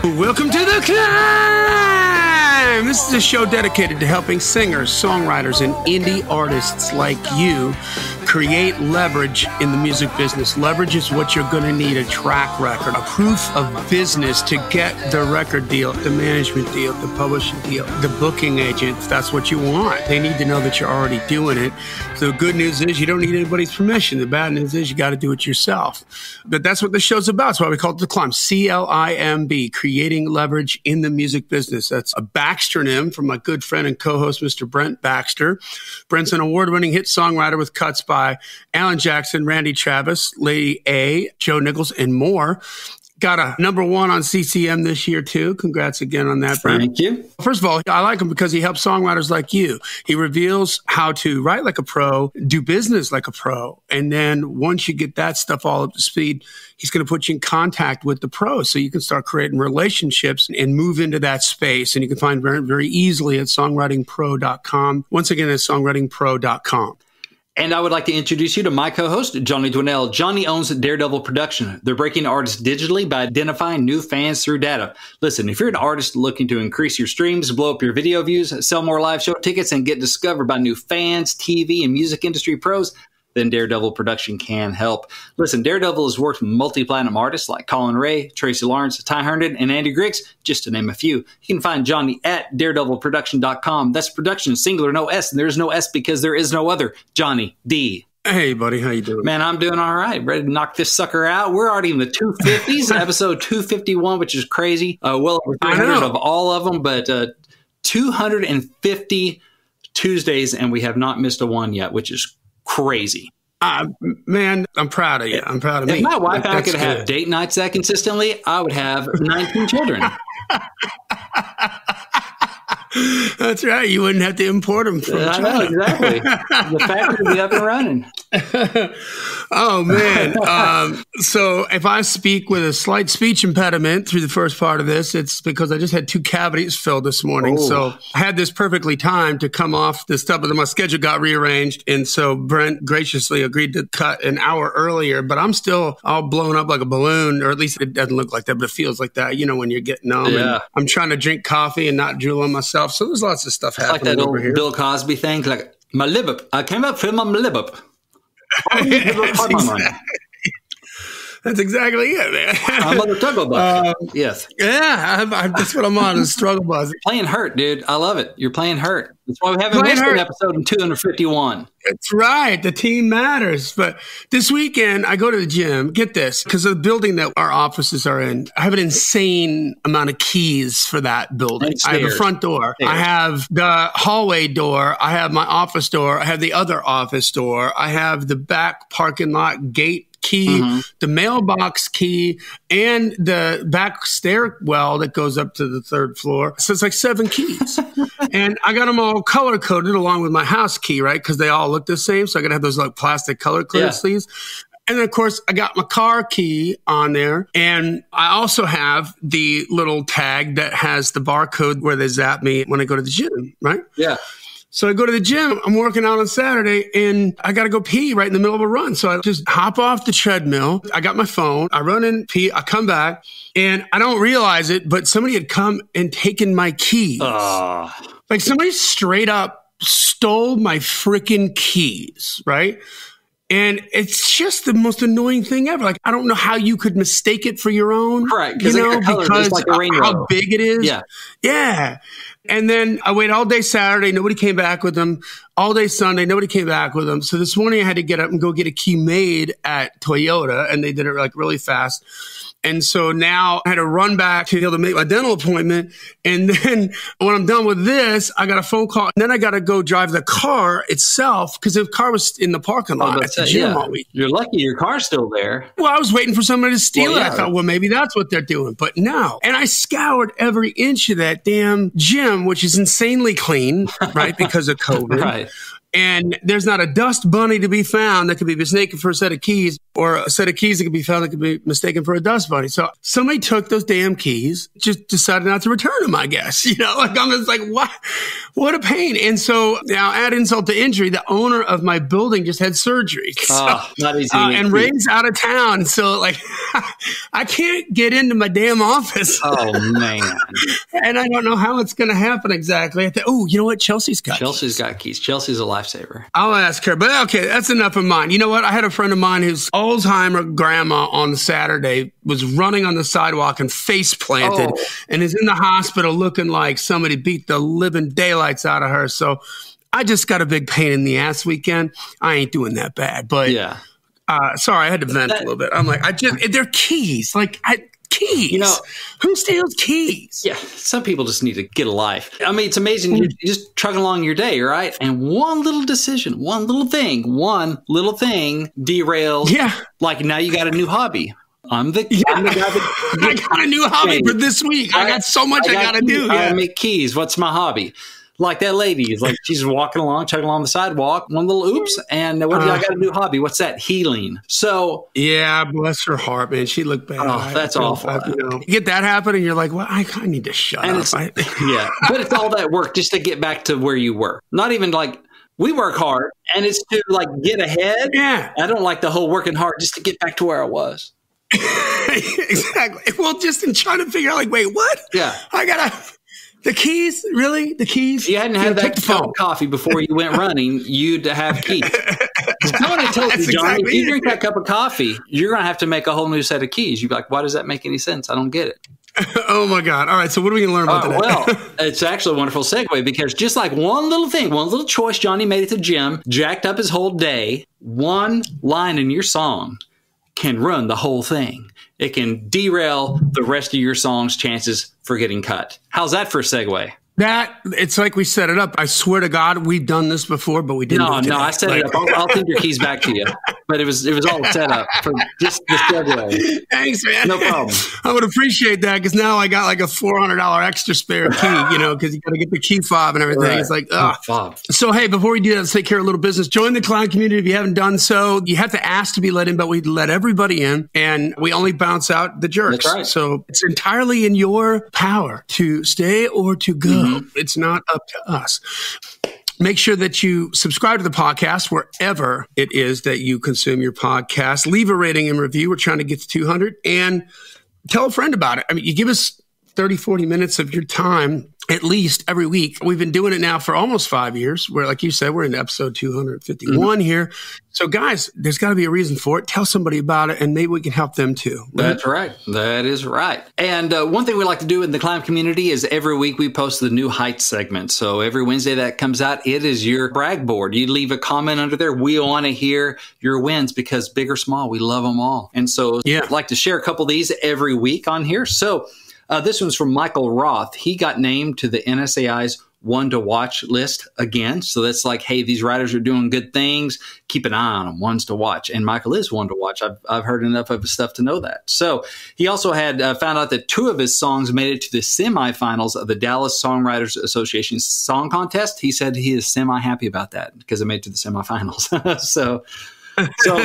Welcome to the climb! This is a show dedicated to helping singers, songwriters, and indie artists like you create leverage in the music business. Leverage is what you're going to need: a track record, a proof of business to get the record deal, the management deal, the publishing deal, the booking agent, if that's what you want. They need to know that you're already doing it. So the good news is you don't need anybody's permission. The bad news is you got to do it yourself. But that's what this show's about. That's why we call it The Climb. C.L.I.M.B, creating leverage in the music business. That's a Baxternym from my good friend and co-host, Mr. Brent Baxter. Brent's an award-winning hit songwriter with cuts by Alan Jackson, Randy Travis, Lady A, Joe Nichols, and more. Got a #1 on CCM this year, too. Congrats again on that, Brent. Thank you. First of all, I like him because he helps songwriters like you. He reveals how to write like a pro, do business like a pro. And then once you get that stuff all up to speed, he's going to put you in contact with the pros so you can start creating relationships and move into that space. And you can find very, very easily at songwritingpro.com. Once again, at songwritingpro.com. And I would like to introduce you to my co-host, Johnny Dwinell. Johnny owns Daredevil Production. They're breaking artists digitally by identifying new fans through data. Listen, if you're an artist looking to increase your streams, blow up your video views, sell more live show tickets, and get discovered by new fans, TV, and music industry pros, then Daredevil Production can help. Listen, Daredevil has worked with multi-platinum artists like Colin Ray, Tracy Lawrence, Ty Herndon, and Andy Griggs, just to name a few. You can find Johnny at daredevilproduction.com. That's production, singular, no S, and there's no S because there is no other. Johnny D. Hey, buddy, how you doing? Man, I'm doing all right. Ready to knock this sucker out. We're already in the 250s, episode 251, which is crazy. Well over 300 of all of them, but 250 Tuesdays, and we have not missed a one yet, which is crazy. Man, I'm proud of you. I'm proud of me. If my wife and I could have date nights that consistently, I would have 19 children. That's right. You wouldn't have to import them from China. I know, exactly. The factory would be up and running. Oh, man. So if I speak with a slight speech impediment through the first part of this, it's because I just had 2 cavities filled this morning. Oh. So I had this perfectly timed to come off this stuff, but then my schedule got rearranged. And so Brent graciously agreed to cut an hour earlier, but I'm still all blown up like a balloon, or at least it doesn't look like that, but it feels like that, you know, when you're getting numb. Yeah. And I'm trying to drink coffee and not drool on myself. So there's lots of stuff happening like that over old here. Bill Cosby thing, like my lip up. I came up from my lip up. That's exactly it, man. I'm on the struggle bus. Yes. Yeah, that's what I'm on, the struggle bus. Playing hurt, dude. I love it. You're playing hurt. That's why we haven't missed an episode in 251. That's right. The team matters. But this weekend, I go to the gym. Get this, because of the building that our offices are in, I have an insane amount of keys for that building. I have a front door. I have the hallway door. I have my office door. I have the other office door. I have the back parking lot gate key, the mailbox key, and the back stairwell that goes up to the 3rd floor. So it's like 7 keys. And I got them all color coded along with my house key, right? Because they all look the same. So I got to have those like plastic color coded sleeves. And then, of course, I got my car key on there. And I also have the little tag that has the barcode where they zap me when I go to the gym, right? Yeah. So I go to the gym, I'm working out on Saturday, and I got to go pee right in the middle of a run. So I just hop off the treadmill. I got my phone. I run in, pee. I come back, and I don't realize it, but somebody had come and taken my keys. Like somebody straight up stole my freaking keys, right? And it's just the most annoying thing ever. Like, I don't know how you could mistake it for your own. Right. You know, because like a rainbow. How big it is. Yeah. Yeah. And then I waited all day Saturday. Nobody came back with them. All day Sunday, nobody came back with them. So this morning I had to get up and go get a key made at Toyota, and they did it like really fast. And so now I had to run back to be able to make my dental appointment. And then when I'm done with this, I got a phone call. And then I got to go drive the car itself because the car was in the parking lot at the gym all week. You're lucky your car's still there. Well, I was waiting for somebody to steal it. I thought, well, maybe that's what they're doing. But no. And I scoured every inch of that damn gym, which is insanely clean, right, because of COVID. Right. And there's not a dust bunny to be found that could be mistaken for a set of keys, or a set of keys that could be found that could be mistaken for a dust bunny. So somebody took those damn keys, just decided not to return them, I guess. Like I'm just like, what a pain. And so now add insult to injury, the owner of my building just had surgery. So, not easy. And Ray's out of town. So like, I can't get into my damn office. Oh man. And I don't know how it's going to happen exactly. Oh, you know what? Chelsea's got keys. Chelsea's a lifesaver. I'll ask her. But okay, that's enough of mine. You know what? I had a friend of mine whose Alzheimer grandma on Saturday was running on the sidewalk and face planted and is in the hospital looking like somebody beat the living daylights out of her. So I just got a big pain in the ass weekend. I ain't doing that bad, but sorry, I had to vent a little bit. I'm like, they're keys. Keys. Who steals keys? Yeah, some people just need to get a life. I mean, it's amazing. You're just trucking along your day, right? And one little decision, one little thing derails. Yeah. Like now you got a new hobby. I'm the guy I got a new hobby for this week. I got so much I got to do. I make keys. What's my hobby? Like that lady is like, she's walking along, chugging along the sidewalk, one little oops. And I got a new hobby. What's that? Healing. So. Yeah, bless her heart, man. She looked bad. Oh, that's awful. You get that happen and you're like, well, I need to shut up. Yeah. But it's all that work just to get back to where you were. Not even like we work hard and it's to like get ahead. Yeah. I don't like the whole working hard just to get back to where I was. Exactly. Well, just in trying to figure out like, wait, what? Yeah. The keys? Really? The keys? If you hadn't had that cup of coffee before you went running, you'd have keys. Somebody tells you, Johnny, if you drink that cup of coffee, you're going to have to make a whole new set of keys. You'd be like, why does that make any sense? I don't get it. Oh, my God. All right. So what are we going to learn about today? Well, it's actually a wonderful segue because just like one little thing, one little choice Johnny made at the gym, jacked up his whole day, one line in your song can ruin the whole thing. It can derail the rest of your song's chances for getting cut. How's that for a segue? It's like we set it up. I swear to God, we've done this before, but we didn't. No, I set it up. I'll send your keys back to you. But it was all set up for just the segue. Thanks, man. No problem. I would appreciate that because now I got like a $400 extra spare key, because you got to get the key fob and everything. Right. It's like, fob. So, hey, before we do that, let's take care of a little business. Join the C.L.I.M.B community if you haven't done so. You have to ask to be let in, but we let everybody in and we only bounce out the jerks. That's right. So it's entirely in your power to stay or to go. Mm-hmm. It's not up to us. Make sure that you subscribe to the podcast wherever it is that you consume your podcast. Leave a rating and review. We're trying to get to 200 and tell a friend about it. I mean, you give us 30, 40 minutes of your time at least every week. We've been doing it now for almost 5 years where, like you said, we're in episode 251 here. So guys, there's got to be a reason for it. Tell somebody about it and maybe we can help them too. That's right. That is right. And one thing we like to do in the C.L.I.M.B community is every week we post the new Heights segment. So every Wednesday that comes out, it is your brag board. You leave a comment under there. We want to hear your wins because big or small, we love them all. And so I'd like to share a couple of these every week on here. So this one's from Michael Roth. He got named to the NSAI's one to watch list again. So that's like, hey, these writers are doing good things. Keep an eye on them, ones to watch. And Michael is one to watch. I've heard enough of his stuff to know that. So he also had found out that 2 of his songs made it to the semifinals of the Dallas Songwriters Association song contest. He said he is semi-happy about that because it made it to the semifinals. So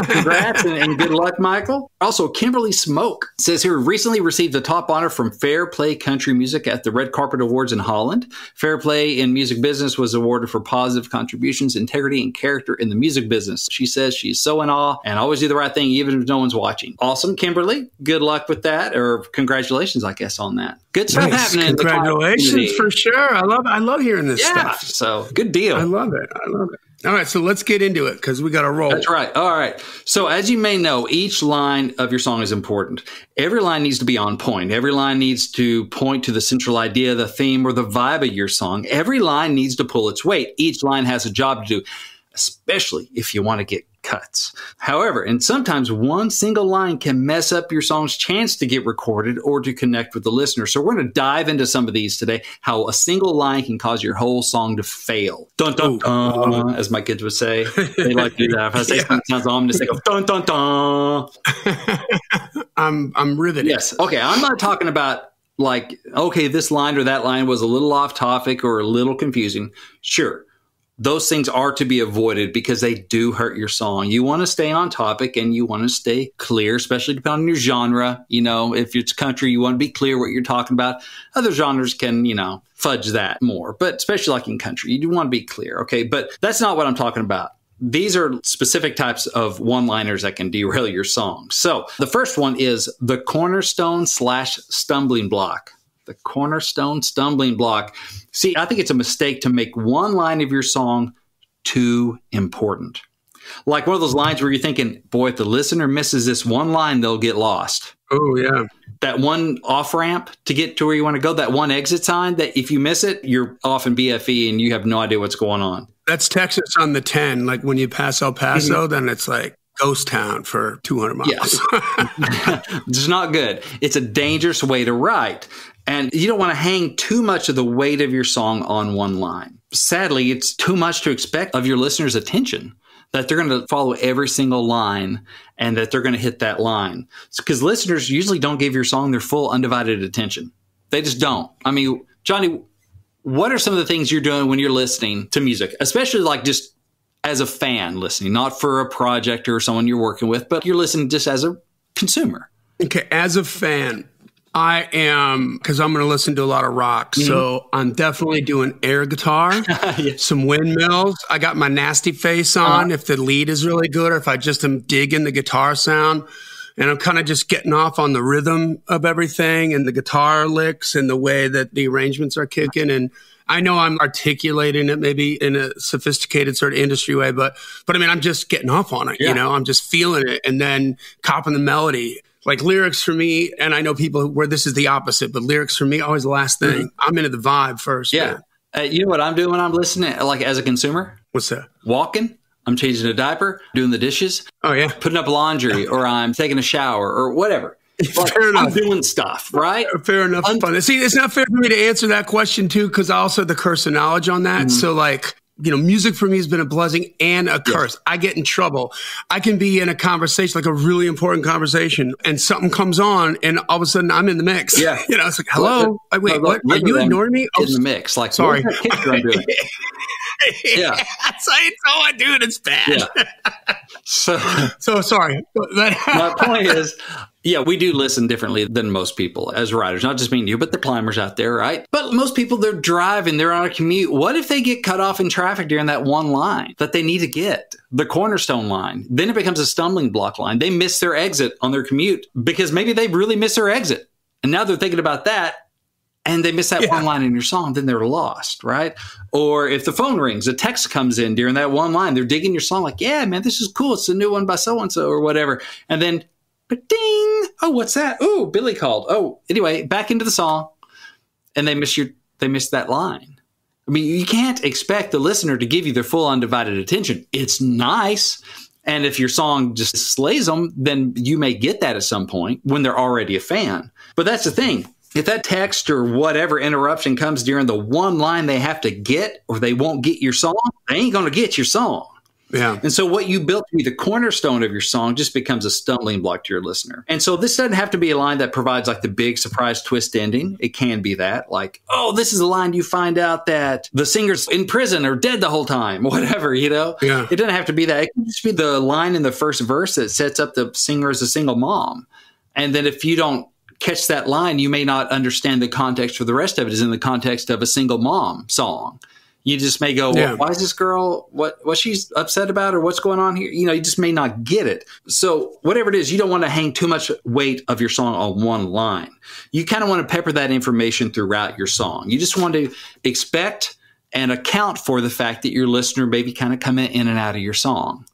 congrats and good luck, Michael. Also, Kimberly Smoke says here, recently received the top honor from Fair Play Country Music at the Red Carpet Awards in Holland. Fair Play in Music Business was awarded for positive contributions, integrity, and character in the music business. She says she's so in awe and always do the right thing even if no one's watching. Awesome, Kimberly. Good luck with that, or congratulations, I guess, on that. Good stuff happening. Congratulations, for sure. I love hearing this stuff. So good deal. I love it. All right, so let's get into it because we got to roll. That's right. All right. So as you may know, each line of your song is important. Every line needs to be on point. Every line needs to point to the central idea, the theme, or the vibe of your song. Every line needs to pull its weight. Each line has a job to do, especially if you want to get cuts. However, and sometimes one single line can mess up your song's chance to get recorded or to connect with the listener. So we're going to dive into some of these today, how a single line can cause your whole song to fail. Dun, dun, dun, as my kids would say. They like to do that. If I say something sounds ominous, they go, dun, dun, dun. I'm riveted. Yes. Okay. I'm not talking about like, okay, this line or that line was a little off topic or a little confusing. Sure. those things are to be avoided because they do hurt your song. You want to stay on topic and you want to stay clear, especially depending on your genre. You know, if it's country, you want to be clear what you're talking about. Other genres can, you know, fudge that more, but especially like in country, you do want to be clear. Okay. But that's not what I'm talking about. These are specific types of one-liners that can derail your song. So the first one is the cornerstone/stumbling block. The cornerstone stumbling block. See, I think it's a mistake to make one line of your song too important. Like one of those lines where you're thinking, boy, if the listener misses this one line, they'll get lost. Oh, yeah. That one off-ramp to get to where you want to go, that one exit sign that if you miss it, you're off in BFE and you have no idea what's going on. That's Texas on the 10. Like when you pass El Paso, then it's like ghost town for 200 miles. Yes. It's not good. It's a dangerous way to write. And you don't want to hang too much of the weight of your song on one line. Sadly, it's too much to expect of your listeners' attention, that they're going to follow every single line and that they're going to hit that line. Because listeners usually don't give your song their full undivided attention. They just don't. I mean, Johnny, what are some of the things you're doing when you're listening to music, especially like just as a fan listening, not for a project or someone you're working with, but you're listening just as a consumer? Okay, as a fan, I am, because I'm going to listen to a lot of rock. Mm-hmm. So I'm definitely doing air guitar, some windmills. I got my nasty face on if the lead is really good or if I just am digging the guitar sound. And I'm kind of just getting off on the rhythm of everything and the guitar licks and the way that the arrangements are kicking. And I know I'm articulating it maybe in a sophisticated sort of industry way, but I mean, I'm just getting off on it. Yeah. You know, I'm just feeling it and then copping the melody. Like lyrics for me, and I know people where this is the opposite, but lyrics for me, always the last thing. Mm-hmm. I'm into the vibe first. Yeah. You know what I'm doing when I'm listening, like as a consumer? What's that? Walking. I'm changing a diaper, doing the dishes. Oh, yeah. Putting up laundry, or I'm taking a shower, or whatever. Like, fair enough. I'm doing stuff, right? Fair enough. See, it's not fair for me to answer that question, too, because I also have the curse of knowledge on that. Mm-hmm. So, like, you know, music for me has been a blessing and a curse. Yes. I get in trouble. I can be in a conversation, like a really important conversation, and something comes on, and all of a sudden I'm in the mix. Yeah. You know, it's like, hello? Wait, what? Are you ignoring me? In the mix. Like, sorry. Yeah. That's all I do, and it's bad. Yeah. So sorry. My point is, yeah, we do listen differently than most people as writers, not just me and you, but the climbers out there, right? But most people, they're driving, they're on a commute. What if they get cut off in traffic during that one line that they need to get, the cornerstone line? Then it becomes a stumbling block line. They miss their exit on their commute because maybe they really miss their exit. And now they're thinking about that. And they miss that one line in your song, then they're lost, right? Or if the phone rings, a text comes in during that one line, they're digging your song like, yeah, man, this is cool. It's a new one by so-and-so or whatever. And then, ding, oh, what's that? Oh, Billy called. Oh, anyway, back into the song. And they miss that line. I mean, you can't expect the listener to give you their full undivided attention. It's nice. And if your song just slays them, then you may get that at some point when they're already a fan. But that's the thing. If that text or whatever interruption comes during the one line they have to get, or they won't get your song, they ain't going to get your song. Yeah. And so what you built to be the cornerstone of your song just becomes a stumbling block to your listener. And so this doesn't have to be a line that provides like the big surprise twist ending. It can be that, like, oh, this is a line you find out that the singer's in prison or dead the whole time, whatever, you know? Yeah. It doesn't have to be that. It can just be the line in the first verse that sets up the singer as a single mom. And then if you don't catch that line, you may not understand the context for the rest of it is in the context of a single mom song. You just may go, well, why is this girl, what she's upset about or what's going on here? You know, you just may not get it. So whatever it is, you don't want to hang too much weight of your song on one line. You kind of want to pepper that information throughout your song. You just want to expect and account for the fact that your listener may be kind of coming in and out of your song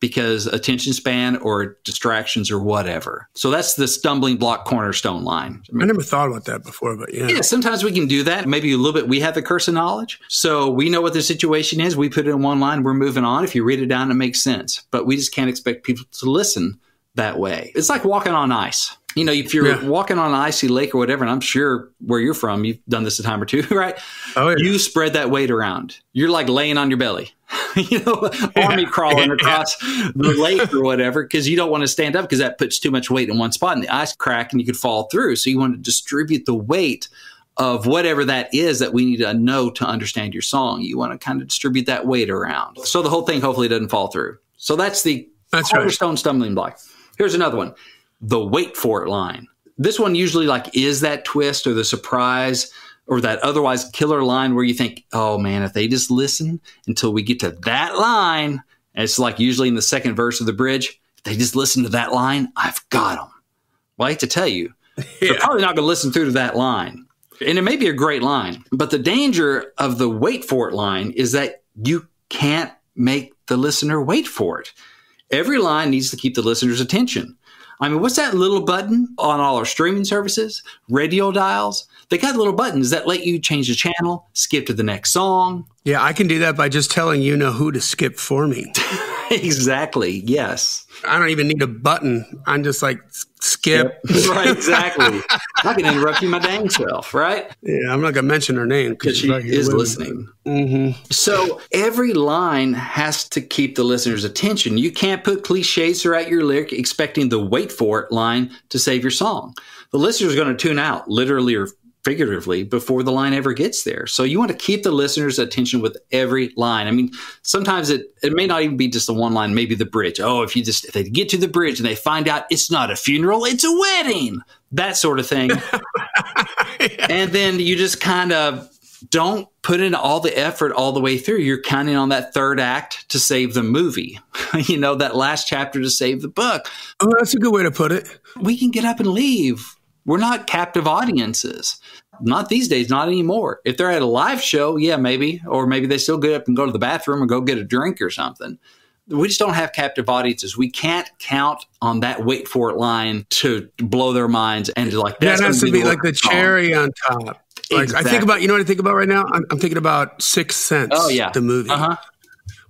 because attention span or distractions or whatever. So that's the stumbling block cornerstone line. I never thought about that before, but yeah. Yeah, sometimes we can do that. Maybe a little bit. We have the curse of knowledge. So we know what the situation is. We put it in one line. We're moving on. If you read it down, it makes sense. But we just can't expect people to listen that way. It's like walking on ice. You know, if you're walking on an icy lake or whatever, and I'm sure where you're from, you've done this a time or two, right? Oh, yeah. You spread that weight around. You're like laying on your belly, you know, army crawling across the lake or whatever, because you don't want to stand up because that puts too much weight in one spot and the ice crack and you could fall through. So you want to distribute the weight of whatever that is that we need to know to understand your song. You want to kind of distribute that weight around. So the whole thing hopefully doesn't fall through. So that's the cornerstone stumbling block. Here's another one. The wait for it line. This one usually like is that twist or the surprise or that otherwise killer line where you think, oh man, if they just listen until we get to that line, and it's like usually in the second verse of the bridge, if they just listen to that line, I've got them. Well, I hate to tell you, they're probably not going to listen through to that line. And it may be a great line, but the danger of the wait for it line is that you can't make the listener wait for it. Every line needs to keep the listener's attention. I mean, what's that little button on all our streaming services, radio dials? They got little buttons that let you change the channel, skip to the next song. Yeah, I can do that by just telling you know who to skip for me. Exactly. Yes. I don't even need a button. I'm just like, skip. Yep. Right, exactly. I can interrupt you my dang self, right? Yeah, I'm not going to mention her name because she is listening. Mm-hmm. So every line has to keep the listener's attention. You can't put cliches throughout your lyric expecting the wait for it line to save your song. The listener's going to tune out, literally or figuratively, before the line ever gets there. So you want to keep the listener's attention with every line. I mean, sometimes it may not even be just the one line, maybe the bridge. Oh, if they get to the bridge and they find out it's not a funeral, it's a wedding, that sort of thing. Yeah. And then you just kind of don't put in all the effort all the way through. You're counting on that third act to save the movie, that last chapter to save the book. Oh, that's a good way to put it. We can get up and leave. We're not captive audiences. Not these days, not anymore. If they're at a live show, yeah, maybe. Or maybe they still get up and go to the bathroom or go get a drink or something. We just don't have captive audiences. We can't count on that wait for it line to blow their minds and to like that has to be like the cherry on top. Like exactly. I think about, you know what I think about right now? I'm thinking about Sixth Sense, the movie.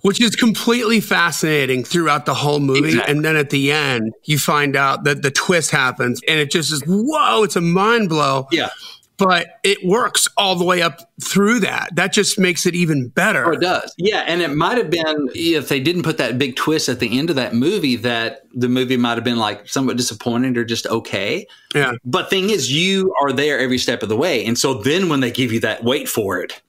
Which is completely fascinating throughout the whole movie. Exactly. And then at the end, you find out that the twist happens and it just is, whoa, it's a mind blow. Yeah. But it works all the way up through that. That just makes it even better. Oh, it does. Yeah. And it might have been, if they didn't put that big twist at the end of that movie, that the movie might have been like somewhat disappointed or just okay. Yeah. But thing is, you are there every step of the way. And so then when they give you that wait for it,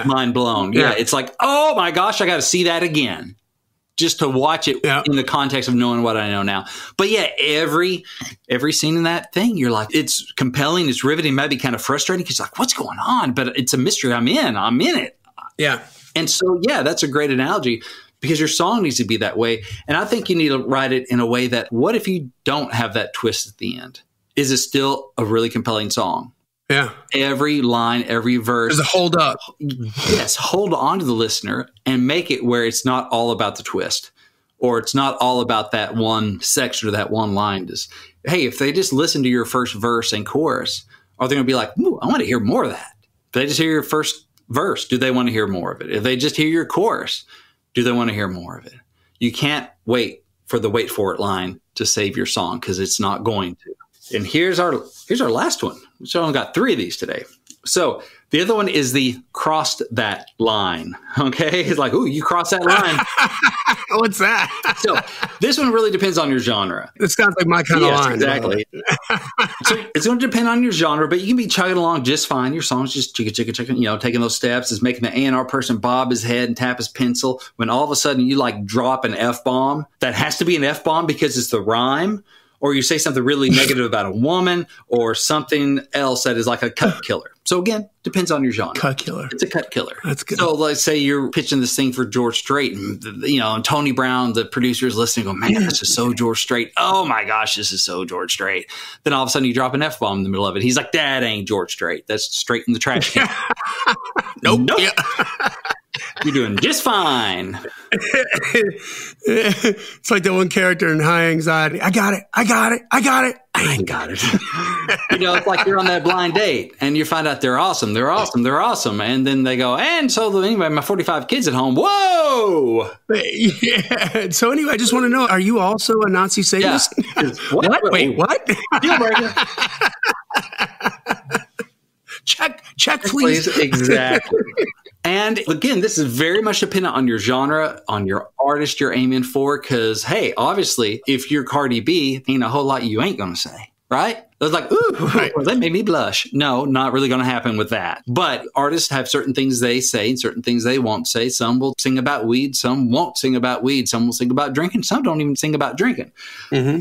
mind blown. Yeah. It's like, oh my gosh, I got to see that again just to watch it in the context of knowing what I know now. But yeah, every scene in that thing, you're like, it's compelling, it's riveting, might be kind of frustrating because like, what's going on? But it's a mystery. I'm in it. Yeah. And so, yeah, that's a great analogy because your song needs to be that way. And I think you need to write it in a way that, what if you don't have that twist at the end? Is it still a really compelling song? Yeah. Every line, every verse. There's a hold up. Yes. Hold on to the listener and make it where it's not all about the twist or it's not all about that one section or that one line. Just, hey, if they just listen to your first verse and chorus, are they going to be like, ooh, I want to hear more of that? If they just hear your first verse, do they want to hear more of it? If they just hear your chorus, do they want to hear more of it? You can't wait for the wait for it line to save your song because it's not going to. And here's our last one. So I've got 3 of these today. So the other one is the crossed that line. Okay. It's like, ooh, you crossed that line. What's that? So this one really depends on your genre. It sounds like my kind of line. Exactly. So it's going to depend on your genre, but you can be chugging along just fine. Your song's just chicka, chicka, chicka, taking those steps, is making the A&R person bob his head and tap his pencil. When all of a sudden you like drop an F-bomb, that has to be an F-bomb because it's the rhyme. Or you say something really negative about a woman or something else that is like a cut killer. So again, depends on your genre. Cut killer. It's a cut killer. That's good. So let's say you're pitching this thing for George Strait and, and Tony Brown, the producer, is listening and go, man, this is so George Strait. Oh my gosh, this is so George Strait. Then all of a sudden you drop an F-bomb in the middle of it. He's like, that ain't George Strait. That's straight in the trash can. Nope. Yeah. You're doing just fine. It's like that one character in High Anxiety. I got it. I ain't got it. It's like you're on that blind date and you find out they're awesome. And then they go, and so anyway, my 45 kids at home. Whoa. Yeah. So anyway, I just want to know, are you also a Nazi Satanist? Yeah. What? Wait, what? Deal breaker. Check, please. Exactly. And again, this is very much dependent on your genre, on your artist you're aiming for. Because, hey, obviously, if you're Cardi B, ain't a whole lot you ain't going to say. right? It was like, ooh, Right. that made me blush. No, not really going to happen with that. But artists have certain things they say and certain things they won't say. Some will sing about weed. Some won't sing about weed. Some will sing about drinking. Some don't even sing about drinking.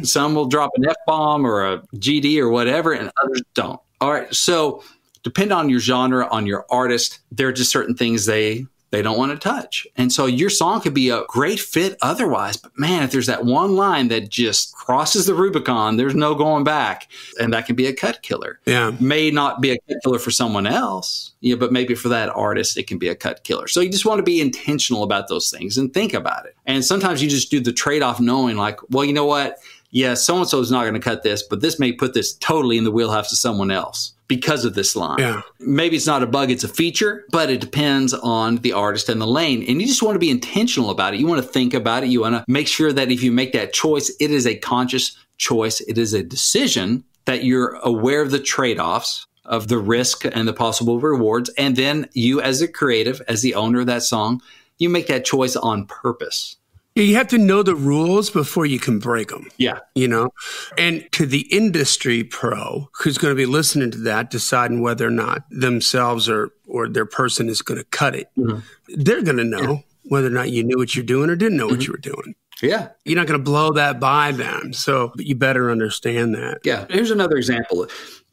Some will drop an F-bomb or a GD or whatever, and others don't. All right. So depend on your genre, on your artist. There are just certain things they don't want to touch. And so your song could be a great fit otherwise. But man, if there's that one line that just crosses the Rubicon, there's no going back. And that can be a cut killer. Yeah. May not be a cut killer for someone else, but maybe for that artist, it can be a cut killer. So you just want to be intentional about those things and think about it. And sometimes you just do the trade-off knowing like, well, you know what? Yeah, so-and-so is not going to cut this, but this may put this totally in the wheelhouse of someone else because of this line. Yeah. Maybe it's not a bug, it's a feature, but it depends on the artist and the lane. And you just want to be intentional about it. You want to think about it. You want to make sure that if you make that choice, it is a conscious choice. It is a decision that you're aware of the trade-offs, of the risk and the possible rewards. And then you as a creative, as the owner of that song, you make that choice on purpose. You have to know the rules before you can break them. Yeah. And to the industry pro who's going to be listening to that, deciding whether or not themselves or their person is going to cut it, they're going to know whether or not you knew what you're doing or didn't know what you were doing. Yeah. You're not going to blow that by them. So you better understand that. Yeah. Here's another example.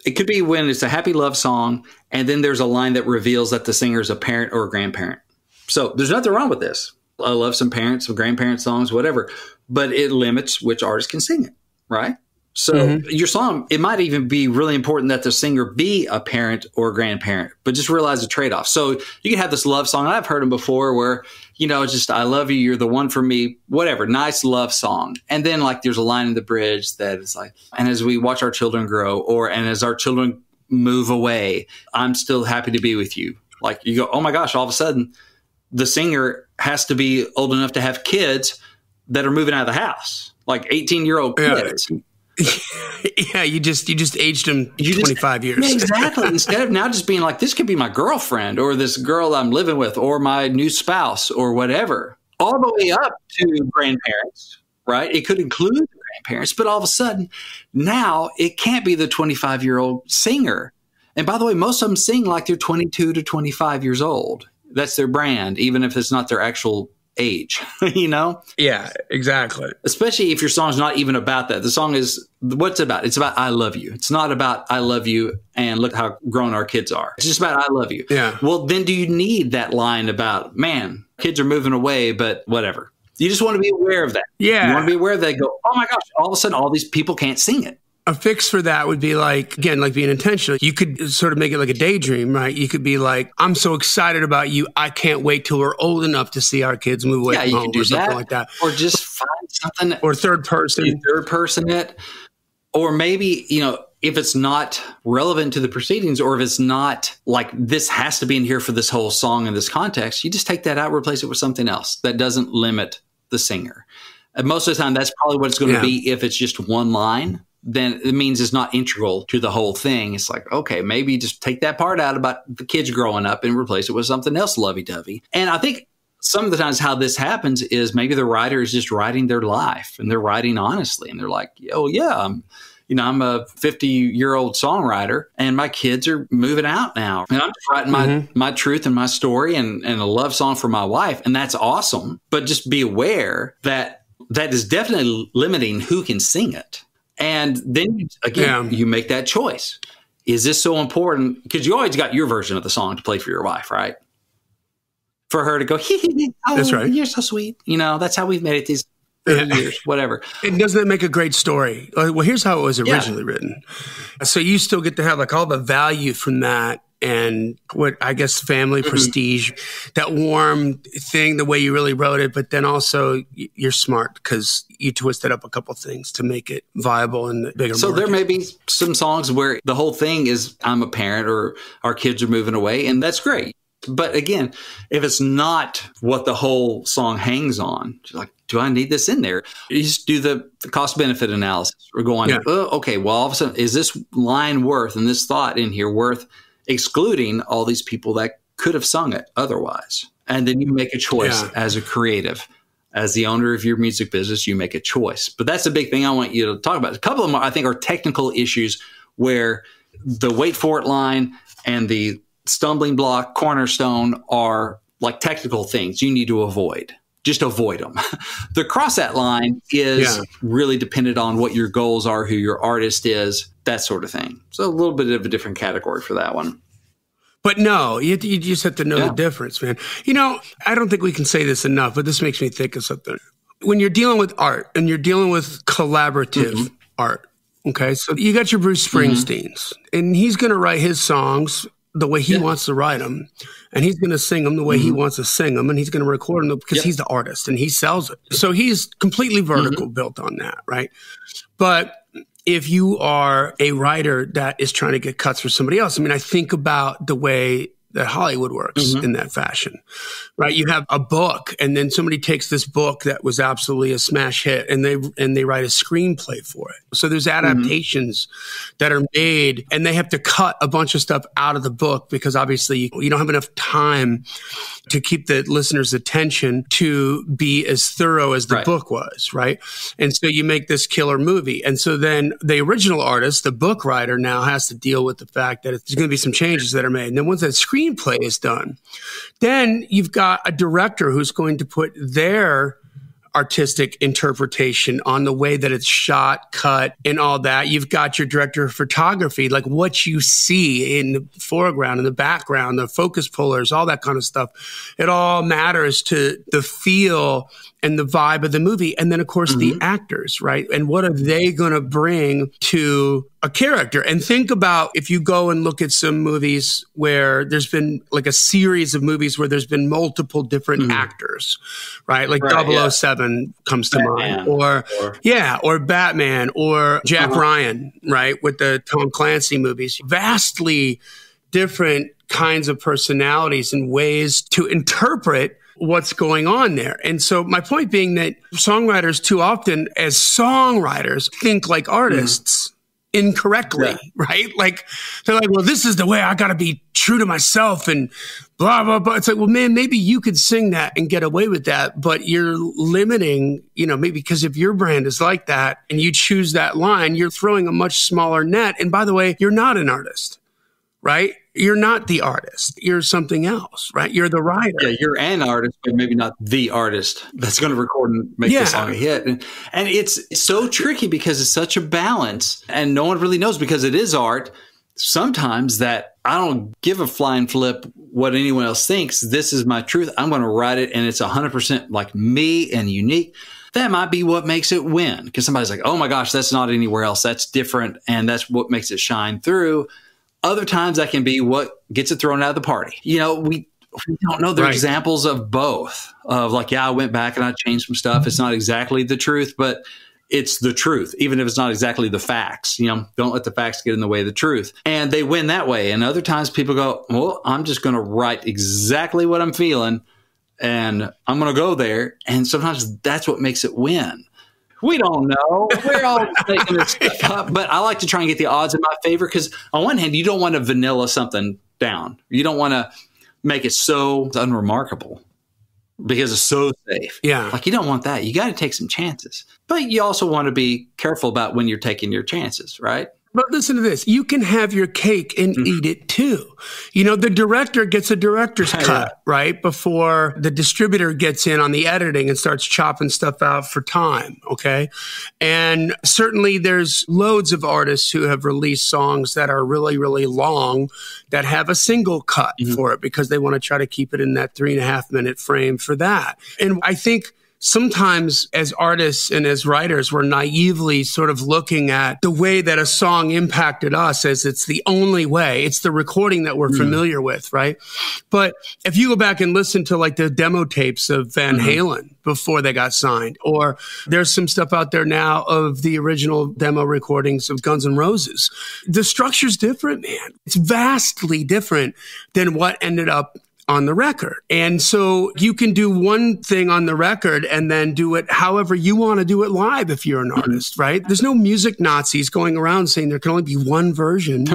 It could be when it's a happy love song and then there's a line that reveals that the singer is a parent or a grandparent. So there's nothing wrong with this. I love some parents, some grandparent songs, whatever, but it limits which artist can sing it, right? So your song, it might even be really important that the singer be a parent or a grandparent, but just realize the trade-off. So you can have this love song. I've heard them before where, it's just, I love you, you're the one for me, whatever, nice love song. And then like there's a line in the bridge that is like, and as we watch our children grow and as our children move away, I'm still happy to be with you. Like you go, oh my gosh, all of a sudden the singer has to be old enough to have kids that are moving out of the house, like 18-year-old kids. Yeah, you just aged them 25 years. Yeah, exactly. Instead of now just being like, this could be my girlfriend or this girl I'm living with or my new spouse or whatever, all the way up to grandparents, right? It could include the grandparents, but all of a sudden now it can't be the 25-year-old singer. And by the way, most of them sing like they're 22 to 25 years old. That's their brand, even if it's not their actual age, Yeah, exactly. Especially if your song's not even about that. The song is, what's it about? It's about I love you. It's not about I love you and look how grown our kids are. It's just about I love you. Yeah. Well, then do you need that line about, man, kids are moving away, but whatever. You just want to be aware of that. Yeah. You want to be aware of that. Go, oh my gosh, all of a sudden all these people can't sing it. A fix for that would be like, again, like being intentional. You could sort of make it like a daydream, right? You could be like, I'm so excited about you. I can't wait till we're old enough to see our kids move away from home or something like that. Or just find something. Or third person. Third person it. Or maybe, if it's not relevant to the proceedings or if it's not like this has to be in here for this whole song in this context, you just take that out, replace it with something else that doesn't limit the singer. And most of the time, that's probably what it's going to be if it's just one line. Then it means it's not integral to the whole thing. It's like, okay, maybe just take that part out about the kids growing up and replace it with something else lovey-dovey. And I think some of the times how this happens is maybe the writer is just writing their life and they're writing honestly. And they're like, oh, yeah, I'm a 50-year-old songwriter and my kids are moving out now. And I'm just writing my truth and my story and a love song for my wife. And that's awesome. But just be aware that that is definitely limiting who can sing it. And then, again, you make that choice. Is this so important? Because you always got your version of the song to play for your wife, right? For her to go, oh, that's right. You're so sweet. That's how we've made it these 30 years, whatever. And doesn't that make a great story? Well, here's how it was originally written. So you still get to have like all the value from that and what I guess family prestige, that warm thing, the way you really wrote it. But then also you're smart because you twisted up a couple things to make it viable and bigger. So there may be some songs where the whole thing is I'm a parent or our kids are moving away, and that's great. But again, if it's not what the whole song hangs on, like, do I need this in there? You just do the cost benefit analysis. We're going, okay, well, all of a sudden, is this line worth and this thought in here worth excluding all these people that could have sung it otherwise? And then you make a choice as a creative. as the owner of your music business, you make a choice. But that's the big thing I want you to talk about. A couple of them, I think, are technical issues where the wait for it line and the stumbling block cornerstone are like technical things you need to avoid. Just avoid them. The cross that line is really dependent on what your goals are, who your artist is, that sort of thing. So a little bit of a different category for that one. But no, you just have to know the difference, man. You know, I don't think we can say this enough, but this makes me think of something. When you're dealing with art and you're dealing with collaborative art, okay? So you got your Bruce Springsteens, and he's going to write his songs the way he wants to write them, and he's going to sing them the way he wants to sing them, and he's going to record them because he's the artist and he sells it. So he's completely vertical built on that, right? But if you are a writer that is trying to get cuts for somebody else, I mean, I think about the way that Hollywood works in that fashion, right? You have a book, and then somebody takes this book that was absolutely a smash hit, and they write a screenplay for it. So there's adaptations that are made, and they have to cut a bunch of stuff out of the book because obviously you don't have enough time to keep the listener's attention to be as thorough as the book was, right? And so you make this killer movie. And so then the original artist, the book writer, now has to deal with the fact that there's going to be some changes that are made. And then once that screenplay is done, then you've got a director who's going to put their artistic interpretation on the way that it's shot, cut, and all that. You've got your director of photography, like what you see in the foreground, in the background, the focus pullers, all that kind of stuff. It all matters to the feel and the vibe of the movie. And then, of course, the actors, right? And what are they going to bring to a character? And think about if you go and look at some movies where there's been like a series of movies where there's been multiple different actors, right? Like 007 comes to mind, or Batman, or Jack Ryan, right? With the Tom Clancy movies. Vastly different kinds of personalities and ways to interpret what's going on there. And so my point being that songwriters too often as songwriters think like artists incorrectly, right? Like they're like, well, this is the way I got to be true to myself and blah, blah, blah. It's like, well, man, maybe you could sing that and get away with that, but you're limiting, you know, maybe because if your brand is like that and you choose that line, you're throwing a much smaller net. And by the way, you're not an artist, right? You're not the artist. You're something else, right? You're the writer. Yeah, you're an artist, but maybe not the artist that's going to record and make the song a hit. And it's so tricky because it's such a balance, and no one really knows because it is art. Sometimes that I don't give a flying flip what anyone else thinks. This is my truth. I'm going to write it, and it's 100% like me and unique. That might be what makes it win because somebody's like, oh my gosh, that's not anywhere else. That's different, and that's what makes it shine through. Other times that can be what gets it thrown out of the party. You know, we don't know. There are examples of both of like, I went back and I changed some stuff. It's not exactly the truth, but it's the truth, even if it's not exactly the facts. You know, don't let the facts get in the way of the truth. And they win that way. And other times people go, well, I'm just going to write exactly what I'm feeling and I'm going to go there. And sometimes that's what makes it win. We don't know. We're all making this stuff up. But I like to try and get the odds in my favor because on one hand, you don't want to vanilla something down. You don't want to make it so unremarkable because it's so safe. Yeah. Like you don't want that. You got to take some chances. But you also want to be careful about when you're taking your chances, right? But listen to this. You can have your cake and eat it too. You know, the director gets a director's cut, right? Before the distributor gets in on the editing and starts chopping stuff out for time, okay? And certainly there's loads of artists who have released songs that are really, really long that have a single cut for it because they want to try to keep it in that 3.5-minute frame for that. And I think sometimes as artists and as writers, we're naively sort of looking at the way that a song impacted us as it's the only way. It's the recording that we're familiar with, right? But if you go back and listen to like the demo tapes of Van Halen before they got signed, or there's some stuff out there now of the original demo recordings of Guns N' Roses, the structure's different, man. It's vastly different than what ended up on the record. And so you can do one thing on the record and then do it however you want to do it live if you're an artist, right? There's no music Nazis going around saying there can only be one version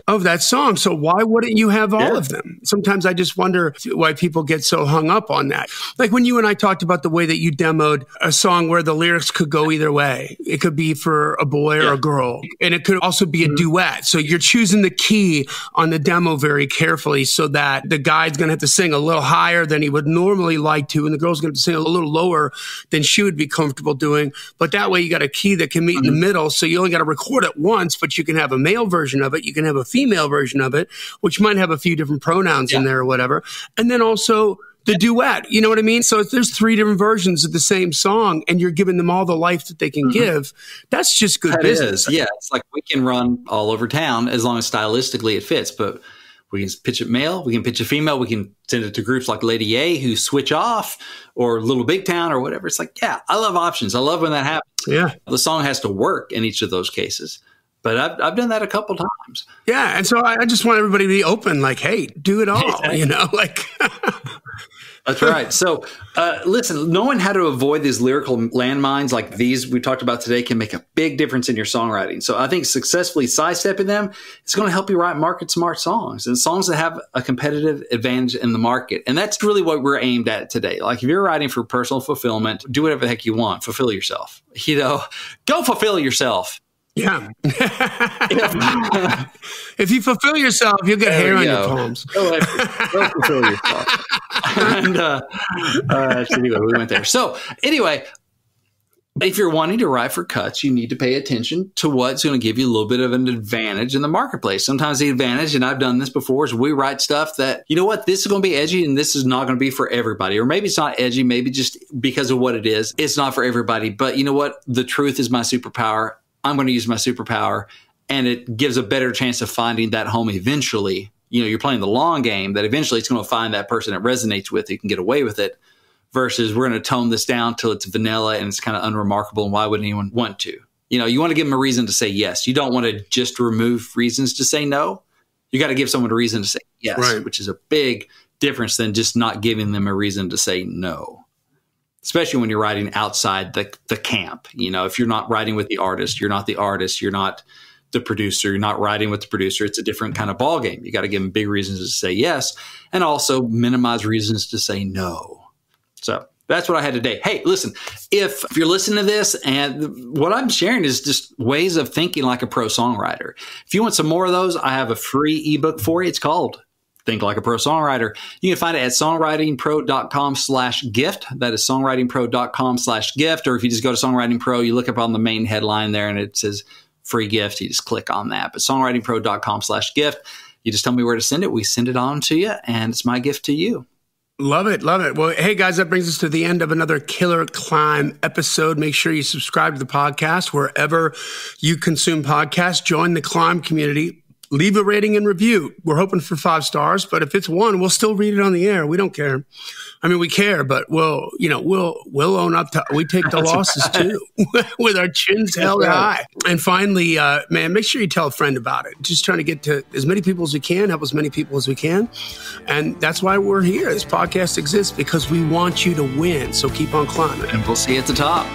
of that song. So why wouldn't you have all of them? Sometimes I just wonder why people get so hung up on that. Like when you and I talked about the way that you demoed a song where the lyrics could go either way. It could be for a boy or a girl, and it could also be a duet. So you're choosing the key on the demo very carefully so that the guy's going to have to sing a little higher than he would normally like to, and the girl's going to sing a little lower than she would be comfortable doing. But that way you got a key that can meet in the middle. So you only got to record it once, but you can have a male version of it. You can have a female version of it, which might have a few different pronouns in there or whatever. And then also the duet, you know what I mean? So if there's 3 different versions of the same song and you're giving them all the life that they can give, that's just good business. Yeah, it's like we can run all over town as long as stylistically it fits. But we can pitch it male, we can pitch it female, we can send it to groups like Lady A who switch off, or Little Big Town or whatever. It's like, yeah, I love options. I love when that happens. Yeah. The song has to work in each of those cases. But I've done that a couple times. Yeah. And so I just want everybody to be open, like, hey, do it all, you know, like. That's right. So listen, knowing how to avoid these lyrical landmines like these we talked about today can make a big difference in your songwriting. So I think successfully sidestepping them is going to help you write market smart songs and songs that have a competitive advantage in the market. And that's really what we're aimed at today. Like if you're writing for personal fulfillment, do whatever the heck you want. Fulfill yourself. You know, go fulfill yourself. Yeah. If you fulfill yourself, you'll get hair on your palms. Go fulfill yourself. And anyway, we went there. So anyway, if you're wanting to write for cuts, you need to pay attention to what's going to give you a little bit of an advantage in the marketplace. Sometimes the advantage, and I've done this before, is we write stuff that, you know what, this is going to be edgy and this is not going to be for everybody. Or maybe it's not edgy, maybe just because of what it is, it's not for everybody. But you know what? The truth is my superpower. I'm going to use my superpower, and it gives a better chance of finding that home eventually. You know, you're playing the long game that eventually it's going to find that person it resonates with, you can get away with it, versus we're going to tone this down till it's vanilla and it's kind of unremarkable. And why would anyone want to? You know, you want to give them a reason to say yes. You don't want to just remove reasons to say no. You got to give someone a reason to say yes, right, which is a big difference than just not giving them a reason to say no. Especially when you're writing outside the camp. You know, if you're not writing with the artist, you're not the artist, you're not the producer, you're not writing with the producer, it's a different kind of ball game. You got to give them big reasons to say yes, and also minimize reasons to say no. So that's what I had today. Hey, listen, if you're listening to this, and what I'm sharing is just ways of thinking like a pro songwriter. If you want some more of those, I have a free ebook for you. It's called Think Like a Pro Songwriter. You can find it at songwritingpro.com/gift. That is songwritingpro.com/gift. Or if you just go to Songwriting Pro, you look up on the main headline there and it says free gift. You just click on that. But songwritingpro.com/gift. You just tell me where to send it. We send it on to you, and it's my gift to you. Love it. Love it. Well, hey, guys, that brings us to the end of another Killer Climb episode. Make sure you subscribe to the podcast wherever you consume podcasts. Join the Climb community. Leave a rating and review. We're hoping for 5 stars, but if it's 1, we'll still read it on the air. We don't care. I mean, we care, but we'll own up to, we take the losses too, with our chins held high. And finally, man, make sure you tell a friend about it. Just trying to get to as many people as we can, help as many people as we can. And that's why we're here. This podcast exists because we want you to win. So keep on climbing. And we'll see you at the top.